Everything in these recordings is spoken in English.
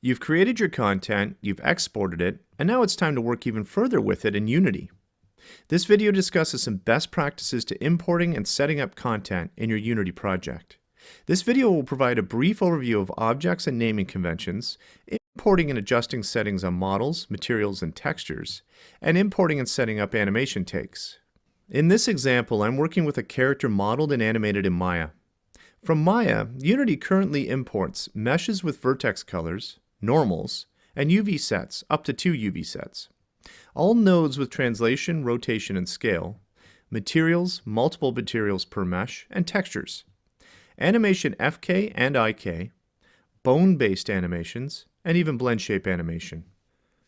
You've created your content, you've exported it, and now it's time to work even further with it in Unity. This video discusses some best practices to importing and setting up content in your Unity project. This video will provide a brief overview of objects and naming conventions, importing and adjusting settings on models, materials, and textures, and importing and setting up animation takes. In this example, I'm working with a character modeled and animated in Maya. From Maya, Unity currently imports meshes with vertex colors, normals, and UV sets, up to 2 UV sets. All nodes with translation, rotation, and scale, materials, multiple materials per mesh, and textures, animation FK and IK, bone-based animations, and even blend shape animation.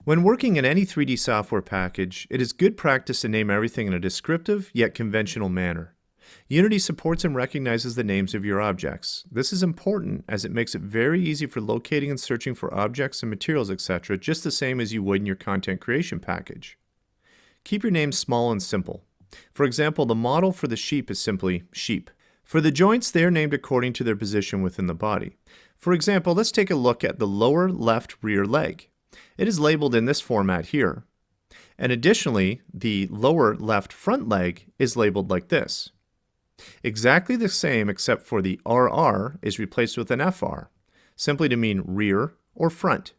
When working in any 3D software package, it is good practice to name everything in a descriptive yet conventional manner. Unity supports and recognizes the names of your objects. This is important as it makes it very easy for locating and searching for objects and materials, etc., just the same as you would in your content creation package. Keep your names small and simple. For example, the model for the sheep is simply sheep. For the joints, they are named according to their position within the body. For example, let's take a look at the lower left rear leg. It is labeled in this format here. And additionally, the lower left front leg is labeled like this. Exactly the same except for the RR is replaced with an FR, simply to mean rear or front.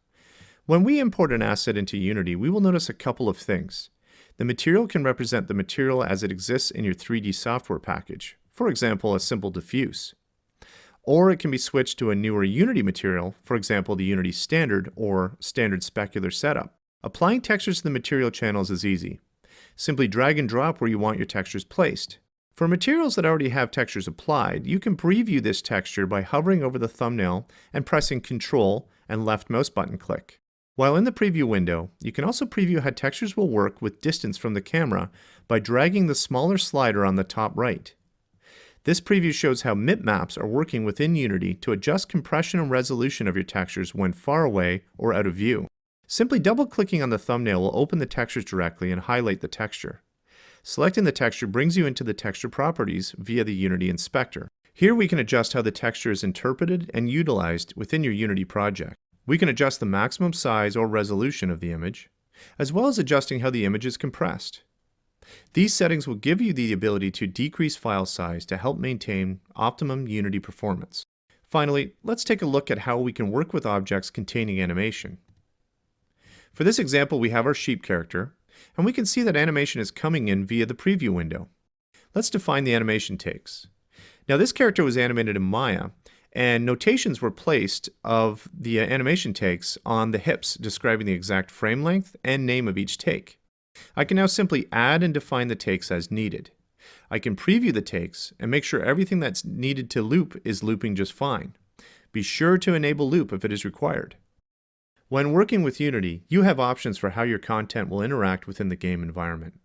When we import an asset into Unity, we will notice a couple of things. The material can represent the material as it exists in your 3D software package, for example, a simple diffuse. Or it can be switched to a newer Unity material, for example, the Unity Standard or Standard Specular Setup. Applying textures to the material channels is easy. Simply drag and drop where you want your textures placed. For materials that already have textures applied, you can preview this texture by hovering over the thumbnail and pressing Ctrl and left mouse button click. While in the preview window, you can also preview how textures will work with distance from the camera by dragging the smaller slider on the top right. This preview shows how mipmaps are working within Unity to adjust compression and resolution of your textures when far away or out of view. Simply double-clicking on the thumbnail will open the textures directly and highlight the texture. Selecting the texture brings you into the texture properties via the Unity Inspector. Here we can adjust how the texture is interpreted and utilized within your Unity project. We can adjust the maximum size or resolution of the image, as well as adjusting how the image is compressed. These settings will give you the ability to decrease file size to help maintain optimum Unity performance. Finally, let's take a look at how we can work with objects containing animation. For this example, we have our sheep character, and we can see that animation is coming in via the preview window. Let's define the animation takes. Now this character was animated in Maya, and notations were placed of the animation takes on the hips, describing the exact frame length and name of each take. I can now simply add and define the takes as needed. I can preview the takes and make sure everything that's needed to loop is looping just fine. Be sure to enable loop if it is required. When working with Unity, you have options for how your content will interact within the game environment.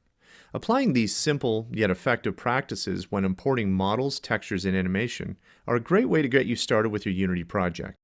Applying these simple yet effective practices when importing models, textures, and animation are a great way to get you started with your Unity project.